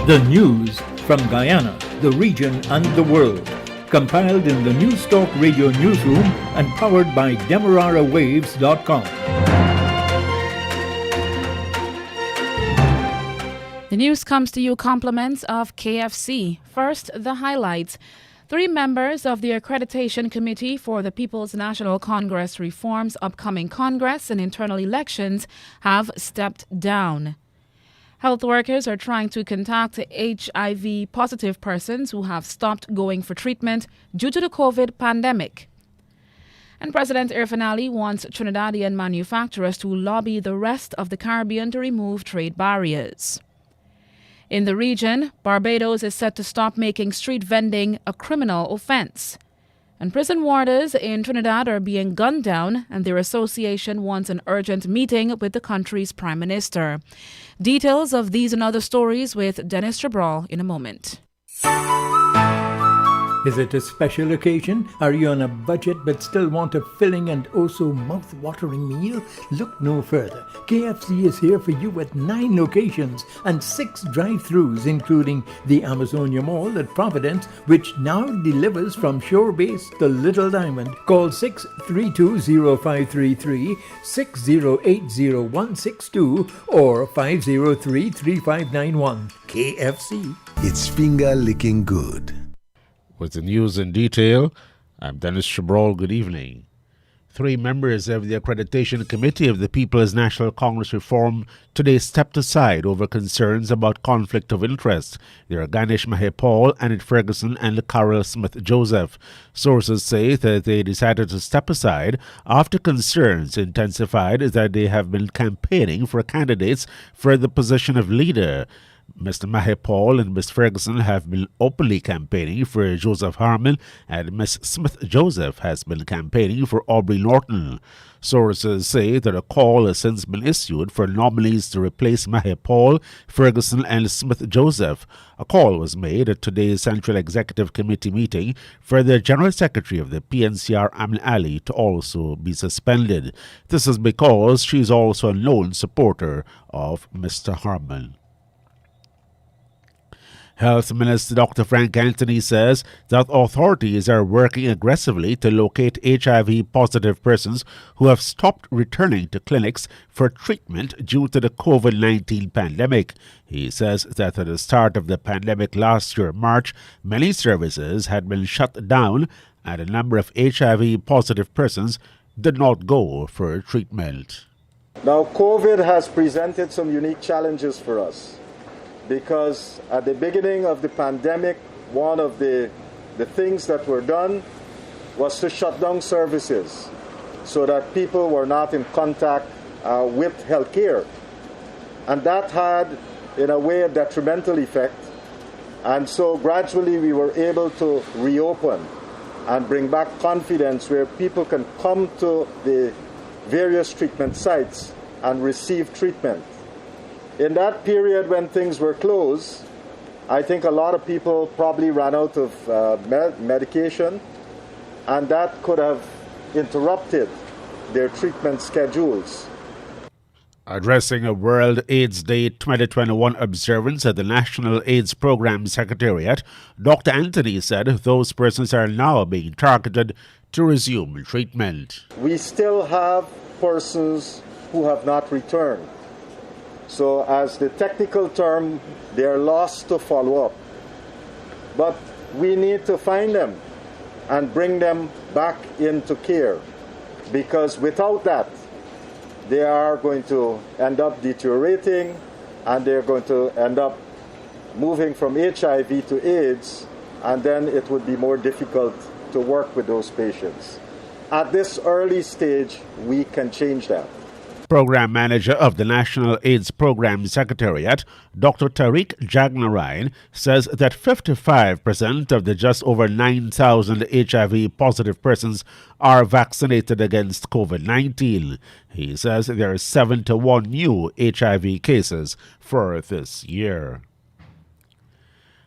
The news from Guyana, the region and the world. Compiled in the News Talk Radio newsroom and powered by DemeraraWaves.com. The news comes to you compliments of KFC. First, the highlights. 3 members of the Accreditation Committee for the People's National Congress Reform's upcoming Congress and internal elections have stepped down. Health workers are trying to contact HIV-positive persons who have stopped going for treatment due to the COVID pandemic. And President Irfan Ali wants Trinidadian manufacturers to lobby the rest of the Caribbean to remove trade barriers. In the region, Barbados is set to stop making street vending a criminal offense. And prison warders in Trinidad are being gunned down, and their association wants an urgent meeting with the country's prime minister. Details of these and other stories with Dennis Chabral in a moment. Is it a special occasion? Are you on a budget but still want a filling and also mouth-watering meal? Look no further. KFC is here for you at 9 locations and 6 drive-thrus, including the Amazonia Mall at Providence, which now delivers from Shore Base to Little Diamond. Call 632-0533, 6080-162, or 503-3591. KFC. It's finger-licking good. With the news in detail, I'm Dennis Chabral. Good evening. 3 members of the Accreditation Committee of the People's National Congress Reform today stepped aside over concerns about conflict of interest. They are Ganesh Mahepal, Annette Ferguson, and Carol Smith-Joseph. Sources say that they decided to step aside after concerns intensified that they have been campaigning for candidates for the position of leader. Mr. Mahepal and Ms. Ferguson have been openly campaigning for Joseph Harmon, and Ms. Smith-Joseph has been campaigning for Aubrey Norton. Sources say that a call has since been issued for nominees to replace Mahepal, Ferguson, and Smith-Joseph. A call was made at today's Central Executive Committee meeting for the General Secretary of the PNCR, Amin Ali, to also be suspended. This is because she is also a known supporter of Mr. Harmon. Health Minister Dr. Frank Anthony says that authorities are working aggressively to locate HIV-positive persons who have stopped returning to clinics for treatment due to the COVID-19 pandemic. He says that at the start of the pandemic last year, March, many services had been shut down and a number of HIV-positive persons did not go for treatment. Now, COVID has presented some unique challenges for us, because at the beginning of the pandemic, one of the things that were done was to shut down services so that people were not in contact with healthcare. And that had, in a way, a detrimental effect. And so gradually we were able to reopen and bring back confidence where people can come to the various treatment sites and receive treatment. In that period when things were closed, I think a lot of people probably ran out of medication, and that could have interrupted their treatment schedules. Addressing a World AIDS Day 2021 observance at the National AIDS Program Secretariat, Dr. Anthony said those persons are now being targeted to resume treatment. We still have persons who have not returned. So as the technical term, they are lost to follow up. But we need to find them and bring them back into care, because without that, they are going to end up deteriorating, and they're going to end up moving from HIV to AIDS, and then it would be more difficult to work with those patients. At this early stage, we can change that. Program Manager of the National AIDS Program Secretariat, Dr. Tariq Jagnarayan, says that 55% of the just over 9,000 HIV-positive persons are vaccinated against COVID-19. He says there are 7 to 1 new HIV cases for this year.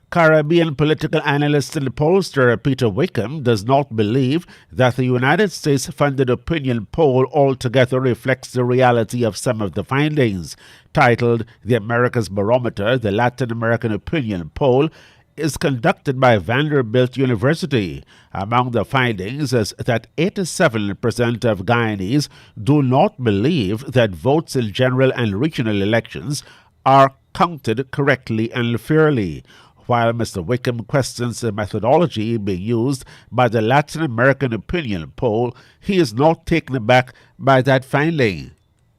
Caribbean political analyst and pollster Peter Wickham does not believe that the United States-funded opinion poll altogether reflects the reality of some of the findings. Titled The Americas Barometer, the Latin American Opinion Poll is conducted by Vanderbilt University. Among the findings is that 87% of Guyanese do not believe that votes in general and regional elections are counted correctly and fairly. While Mr. Wickham questions the methodology being used by the Latin American Opinion Poll, he is not taken aback by that finding.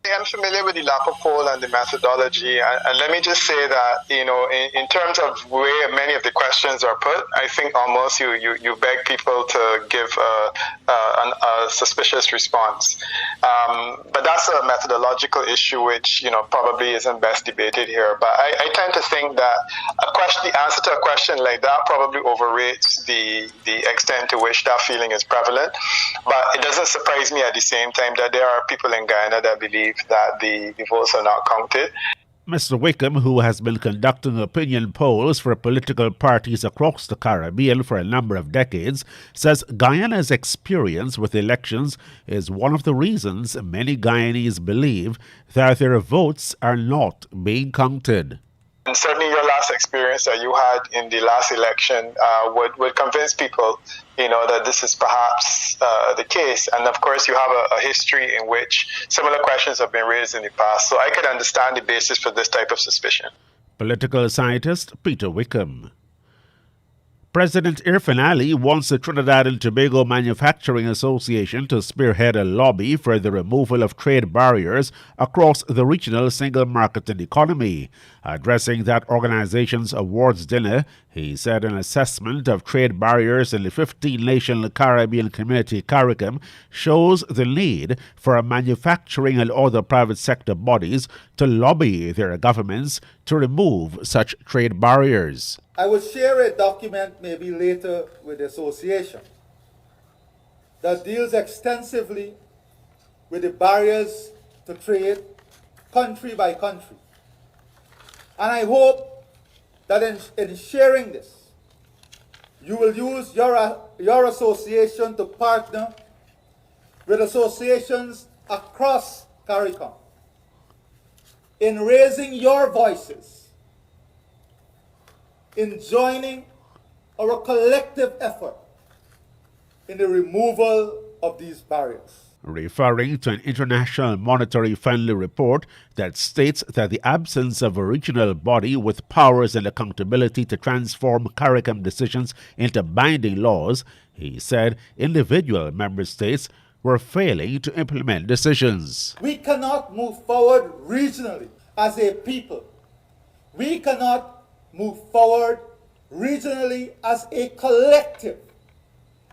I'm familiar with the LAPA poll and the methodology, and let me just say that, in terms of where many of the questions are put, I think almost you beg people to give a suspicious response. But that's a methodological issue which, probably isn't best debated here. But I tend to think that the answer to a question like that probably overrates the extent to which that feeling is prevalent. But it doesn't surprise me at the same time that there are people in Guyana that believe that the votes are not counted. Mr. Wickham, who has been conducting opinion polls for political parties across the Caribbean for a number of decades, says Guyana's experience with elections is one of the reasons many Guyanese believe that their votes are not being counted. And certainly your last experience that you had in the last election would convince people, that this is perhaps the case. And of course, you have a history in which similar questions have been raised in the past. So I could understand the basis for this type of suspicion. Political scientist Peter Wickham. President Irfan Ali wants the Trinidad and Tobago Manufacturing Association to spearhead a lobby for the removal of trade barriers across the regional single market and economy. Addressing that organization's awards dinner, he said an assessment of trade barriers in the 15-nation Caribbean community CARICOM shows the need for manufacturing and other private sector bodies to lobby their governments to remove such trade barriers. I will share a document maybe later with the association that deals extensively with the barriers to trade country by country. And I hope that in sharing this, you will use your association to partner with associations across CARICOM in raising your voices, in joining our collective effort in the removal of these barriers. Referring to an International Monetary Fund report that states that the absence of a regional body with powers and accountability to transform CARICOM decisions into binding laws, he said individual member states were failing to implement decisions. We cannot move forward regionally as a people. We cannot move forward regionally as a collective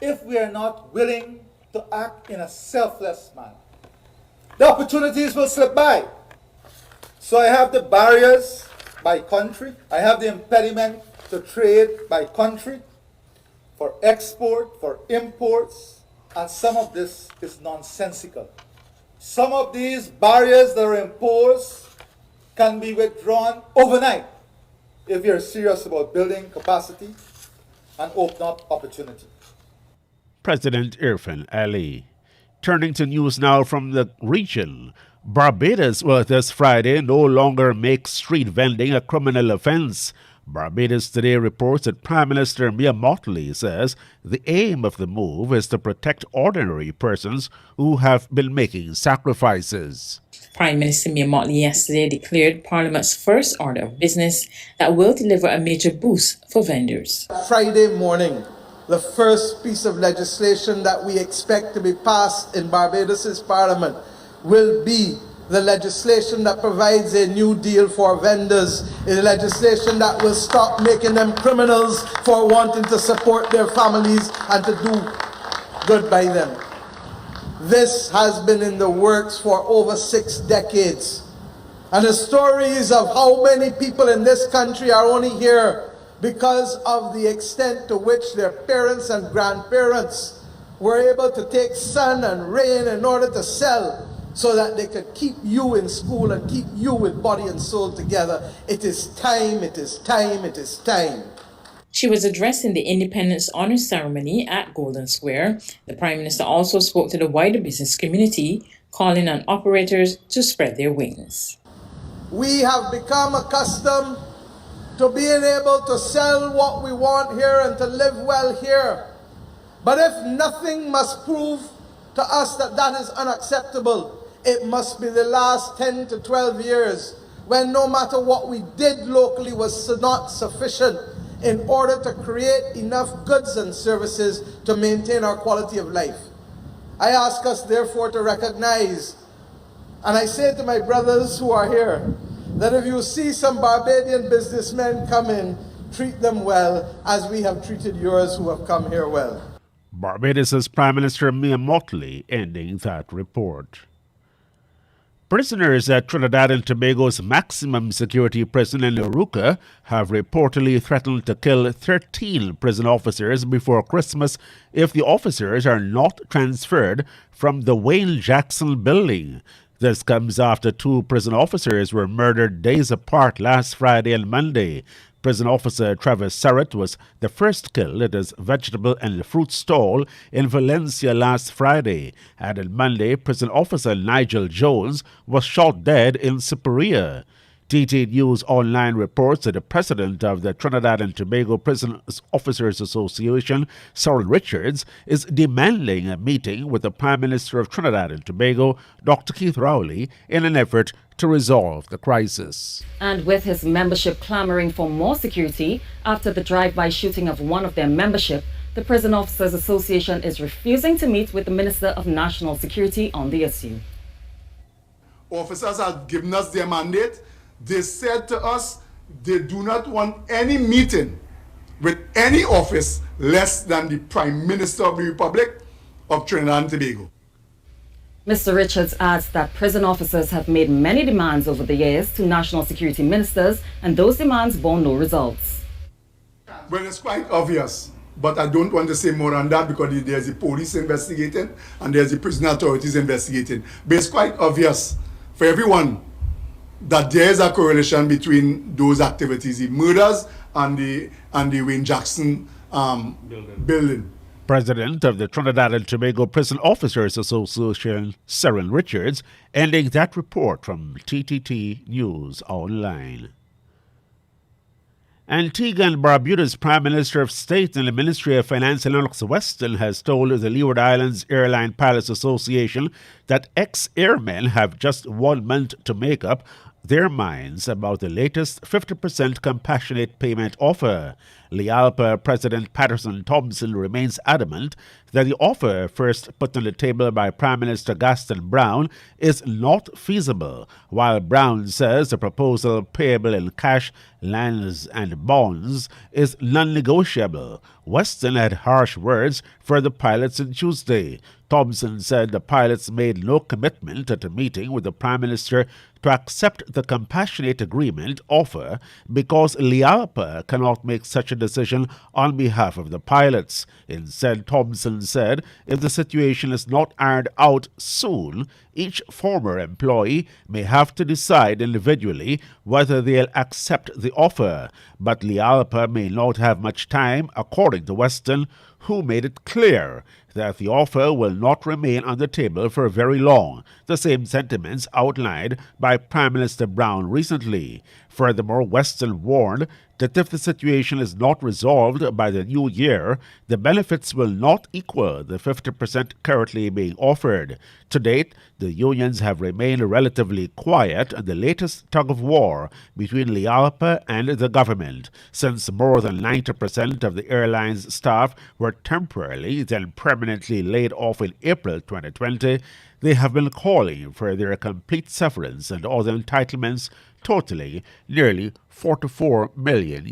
if we are not willing to act in a selfless manner. The opportunities will slip by. So I have the barriers by country. I have the impediment to trade by country for export, for imports, and some of this is nonsensical. Some of these barriers that are imposed can be withdrawn overnight if you're serious about building capacity and open up opportunity. President Irfan Ali. Turning to news now from the region. Barbados will this Friday no longer make street vending a criminal offense. Barbados Today reports that Prime Minister Mia Mottley says the aim of the move is to protect ordinary persons who have been making sacrifices. Prime Minister Mia Mottley yesterday declared Parliament's first order of business that will deliver a major boost for vendors. Friday morning, the first piece of legislation that we expect to be passed in Barbados' Parliament will be the legislation that provides a new deal for vendors, a legislation that will stop making them criminals for wanting to support their families and to do good by them. This has been in the works for over 6 decades. And the stories of how many people in this country are only here because of the extent to which their parents and grandparents were able to take sun and rain in order to sell so that they could keep you in school and keep you with body and soul together. It is time, it is time, it is time She was addressing the Independence Honor Ceremony at Golden Square. The Prime Minister also spoke to the wider business community, calling on operators to spread their wings. We have become accustomed to being able to sell what we want here and to live well here. But if nothing must prove to us that that is unacceptable, it must be the last 10 to 12 years when no matter what we did locally was not sufficient in order to create enough goods and services to maintain our quality of life. I ask us therefore to recognize, and I say to my brothers who are here, that if you see some Barbadian businessmen come in, treat them well as we have treated yours who have come here well. Barbados' Prime Minister Mia Mottley ending that report. Prisoners at Trinidad and Tobago's maximum security prison in Aruca have reportedly threatened to kill 13 prison officers before Christmas if the officers are not transferred from the Wayne Jackson building. This comes after 2 prison officers were murdered days apart last Friday and Monday. Prison officer Travis Surratt was the first killed at his vegetable and fruit stall in Valencia last Friday. And on Monday, prison officer Nigel Jones was shot dead in Superior. TT News Online reports that the president of the Trinidad and Tobago Prison Officers Association, Cyril Richards, is demanding a meeting with the Prime Minister of Trinidad and Tobago, Dr. Keith Rowley, in an effort to resolve the crisis. And with his membership clamoring for more security after the drive-by shooting of one of their membership, the Prison Officers Association is refusing to meet with the Minister of National Security on the issue. Officers have given us their mandate. They said to us they do not want any meeting with any office less than the Prime Minister of the Republic of Trinidad and Tobago. Mr. Richards adds that prison officers have made many demands over the years to national security ministers, and those demands bore no results. Well, it's quite obvious, but I don't want to say more on that because there's the police investigating and there's the prison authorities investigating. But it's quite obvious for everyone that there is a correlation between those activities, the murders and the Wayne Jackson building. President of the Trinidad and Tobago Prison Officers Association, Cyril Richards, ending that report from TTT News Online. Antigua and Barbuda's Prime Minister of State in the Ministry of Finance, Lennox Weston, has told the Leeward Islands Airline Pilots Association that ex-airmen have just 1 month to make up their minds about the latest 50% compassionate payment offer. Lialpa President Patterson Thompson remains adamant that the offer first put on the table by Prime Minister Gaston Brown is not feasible, while Brown says the proposal payable in cash, lands and bonds is non-negotiable. Weston had harsh words for the pilots on Tuesday. Thompson said the pilots made no commitment at a meeting with the Prime Minister to accept the compassionate agreement offer because Lialpa cannot make such a decision on behalf of the pilots. Instead, Thompson said if the situation is not ironed out soon, each former employee may have to decide individually whether they'll accept the offer. But Lialpa may not have much time, according to Weston, who made it clear that the offer will not remain on the table for very long, the same sentiments outlined by Prime Minister Brown recently. Furthermore, Weston warned that if the situation is not resolved by the new year, the benefits will not equal the 50% currently being offered. To date, the unions have remained relatively quiet on the latest tug-of-war between Lialpa and the government. Since more than 90% of the airline's staff were temporarily, then permanently laid off in April 2020, they have been calling for their complete severance and other entitlements totaling nearly $44 million.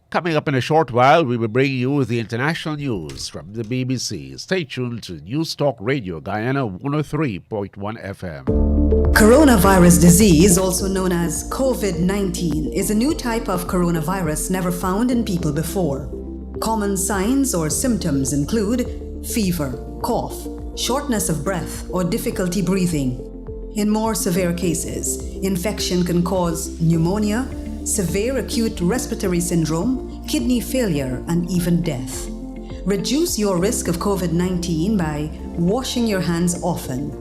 Coming up in a short while, we will bring you the international news from the BBC. Stay tuned to News Talk Radio Guyana 103.1 FM. Coronavirus disease, also known as COVID-19, is a new type of coronavirus never found in people before. Common signs or symptoms include fever, cough, shortness of breath, or difficulty breathing. In more severe cases, infection can cause pneumonia, severe acute respiratory syndrome, kidney failure, and even death. Reduce your risk of COVID-19 by washing your hands often.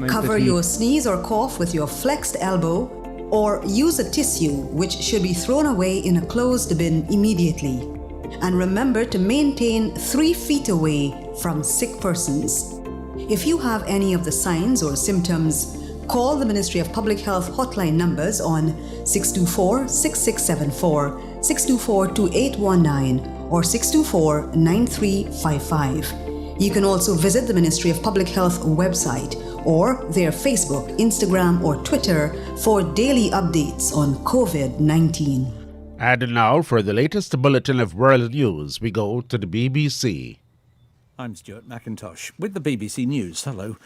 Cover your sneeze or cough with your flexed elbow, or use a tissue which should be thrown away in a closed bin immediately. And remember to maintain 3 feet away from sick persons. If you have any of the signs or symptoms, call the Ministry of Public Health hotline numbers on 624-6674, 624-2819, or 624-9355. You can also visit the Ministry of Public Health website or their Facebook, Instagram, or Twitter for daily updates on COVID-19. And now, for the latest bulletin of world news, we go to the BBC. I'm Stuart McIntosh with the BBC News. Hello.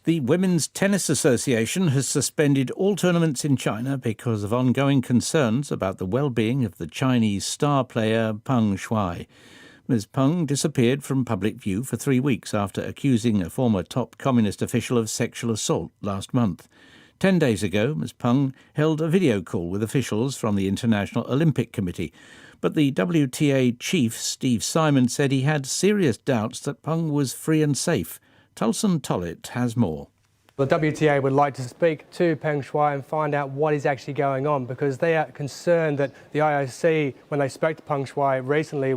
The Women's Tennis Association has suspended all tournaments in China because of ongoing concerns about the well-being of the Chinese star player Peng Shuai. Ms. Peng disappeared from public view for 3 weeks after accusing a former top communist official of sexual assault last month. 10 days ago, Ms. Peng held a video call with officials from the International Olympic Committee, but the WTA chief, Steve Simon, said he had serious doubts that Peng was free and safe. Tulson Tollett has more. The WTA would like to speak to Peng Shuai and find out what is actually going on, because they are concerned that the IOC, when they spoke to Peng Shuai recently,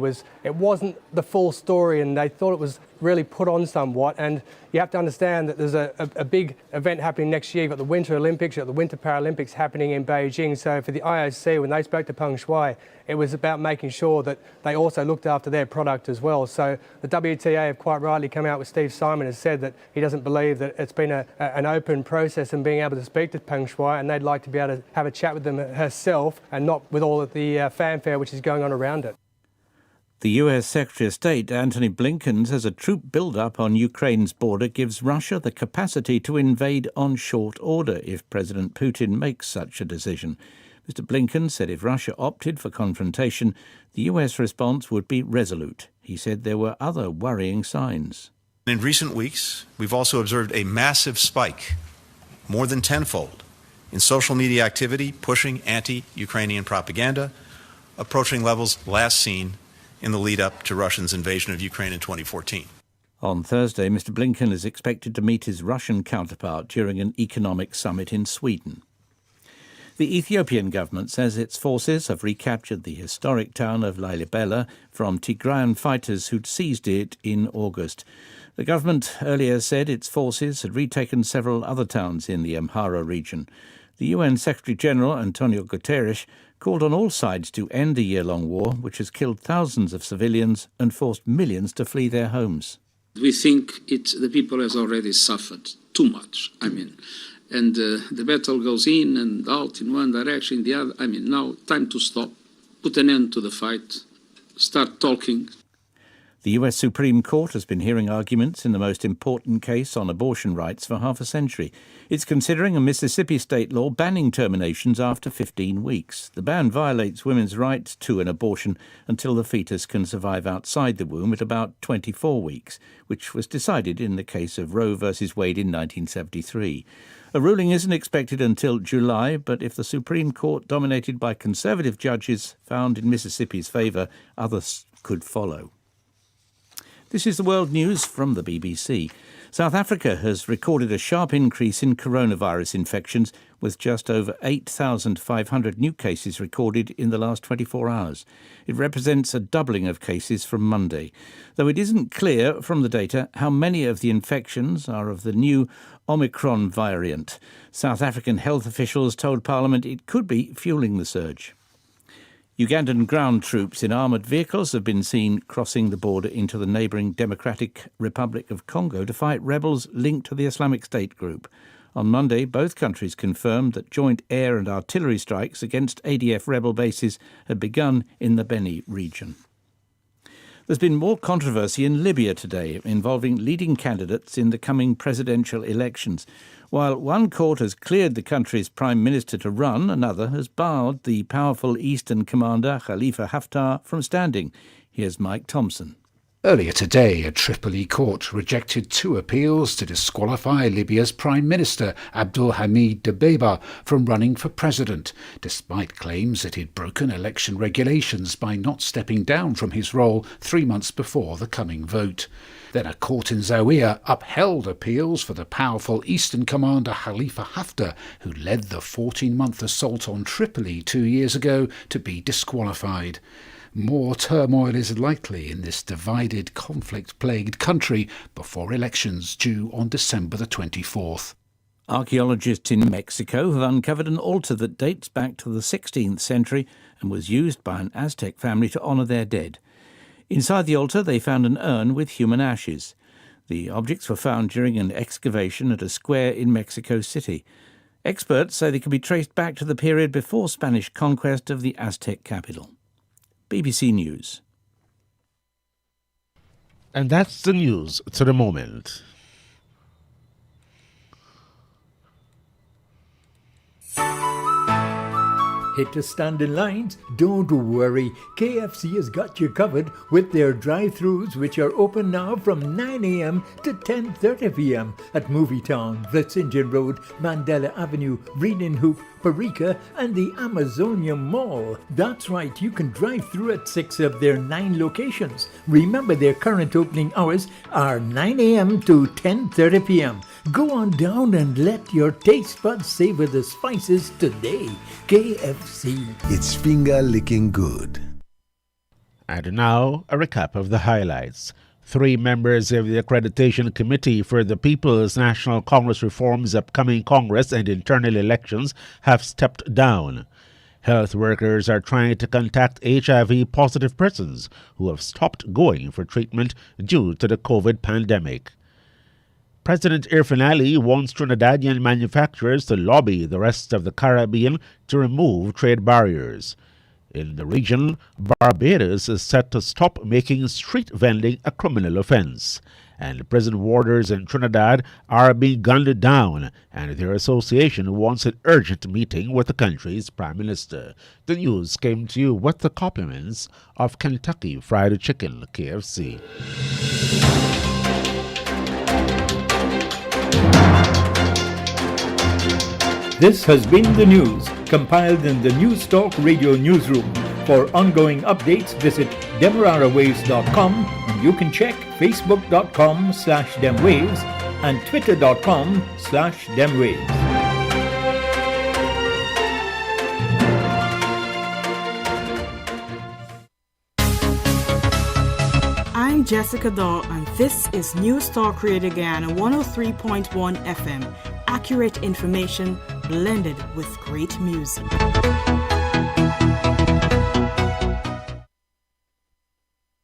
it wasn't the full story, and they thought it was really put on somewhat. And you have to understand that there's a big event happening next year. You've got the Winter Olympics, you've got the Winter Paralympics happening in Beijing. So for the IOC, when they spoke to Peng Shuai, it was about making sure that they also looked after their product as well. So the WTA have quite rightly come out with Steve Simon has said that he doesn't believe that it's been an open process in being able to speak to Peng Shuai, and they'd like to be able to have a chat with them herself and not with all of the fanfare which is going on around it. The US Secretary of State Antony Blinken says a troop build-up on Ukraine's border gives Russia the capacity to invade on short order if President Putin makes such a decision. Mr. Blinken said if Russia opted for confrontation, the US response would be resolute. He said there were other worrying signs. In recent weeks, we've also observed a massive spike, more than tenfold, in social media activity pushing anti-Ukrainian propaganda, approaching levels last seen in the lead-up to Russia's invasion of Ukraine in 2014. On Thursday, Mr. Blinken is expected to meet his Russian counterpart during an economic summit in Sweden. The Ethiopian government says its forces have recaptured the historic town of Lalibela from Tigrayan fighters who'd seized it in August. The government earlier said its forces had retaken several other towns in the Amhara region. The UN Secretary-General, Antonio Guterres, called on all sides to end the year-long war, which has killed thousands of civilians and forced millions to flee their homes. We think the people has already suffered too much, and the battle goes in and out in one direction, in the other. Now time to stop, put an end to the fight, start talking. The US Supreme Court has been hearing arguments in the most important case on abortion rights for half a century. It's considering a Mississippi state law banning terminations after 15 weeks. The ban violates women's right to an abortion until the fetus can survive outside the womb at about 24 weeks, which was decided in the case of Roe v. Wade in 1973. A ruling isn't expected until July, but if the Supreme Court, dominated by conservative judges, found in Mississippi's favour, others could follow. This is the world news from the BBC. South Africa has recorded a sharp increase in coronavirus infections, with just over 8,500 new cases recorded in the last 24 hours. It represents a doubling of cases from Monday, though it isn't clear from the data how many of the infections are of the new Omicron variant. South African health officials told Parliament it could be fueling the surge. Ugandan ground troops in armoured vehicles have been seen crossing the border into the neighbouring Democratic Republic of Congo to fight rebels linked to the Islamic State group. On Monday, both countries confirmed that joint air and artillery strikes against ADF rebel bases had begun in the Beni region. There's been more controversy in Libya today involving leading candidates in the coming presidential elections. While one court has cleared the country's prime minister to run, another has barred the powerful eastern commander Khalifa Haftar from standing. Here's Mike Thompson. Earlier today, a Tripoli court rejected 2 appeals to disqualify Libya's Prime Minister Abdul Hamid Dbeibah from running for president, despite claims that he'd broken election regulations by not stepping down from his role 3 months before the coming vote. Then a court in Zawiya upheld appeals for the powerful Eastern commander Khalifa Haftar, who led the 14-month assault on Tripoli 2 years ago, to be disqualified. More turmoil is likely in this divided, conflict-plagued country before elections due on December the 24th. Archaeologists in Mexico have uncovered an altar that dates back to the 16th century and was used by an Aztec family to honour their dead. Inside the altar they found an urn with human ashes. The objects were found during an excavation at a square in Mexico City. Experts say they can be traced back to the period before Spanish conquest of the Aztec capital. BBC News. And that's the news to the moment. Hate to stand in lines? Don't worry. KFC has got you covered with their drive-thrus, which are open now from 9 a.m. to 10:30 p.m. at Movietown, Vlissingen Road, Mandela Avenue, Reading Hoop, Parika, and the Amazonia Mall. That's right, you can drive through at 6 of their 9 locations. Remember, their current opening hours are 9 a.m. to 10:30 p.m. Go on down and let your taste buds savor the spices today. KFC. It's finger-licking good. And now, a recap of the highlights. 3 members of the Accreditation Committee for the People's National Congress Reform's upcoming Congress and internal elections have stepped down. Health workers are trying to contact HIV-positive persons who have stopped going for treatment due to the COVID pandemic. President Irfan Ali wants Trinidadian manufacturers to lobby the rest of the Caribbean to remove trade barriers. In the region, Barbados is set to stop making street vending a criminal offense. And prison warders in Trinidad are being gunned down, and their association wants an urgent meeting with the country's Prime Minister. The news came to you with the compliments of Kentucky Fried Chicken, KFC. This has been the news, compiled in the News Talk Radio newsroom. For ongoing updates, visit demerarawaves.com, and you can check facebook.com/demwaves and twitter.com/demwaves. I'm Jessica Daw, and this is News Talk Radio Guyana 103.1 FM. Accurate information blended with great music.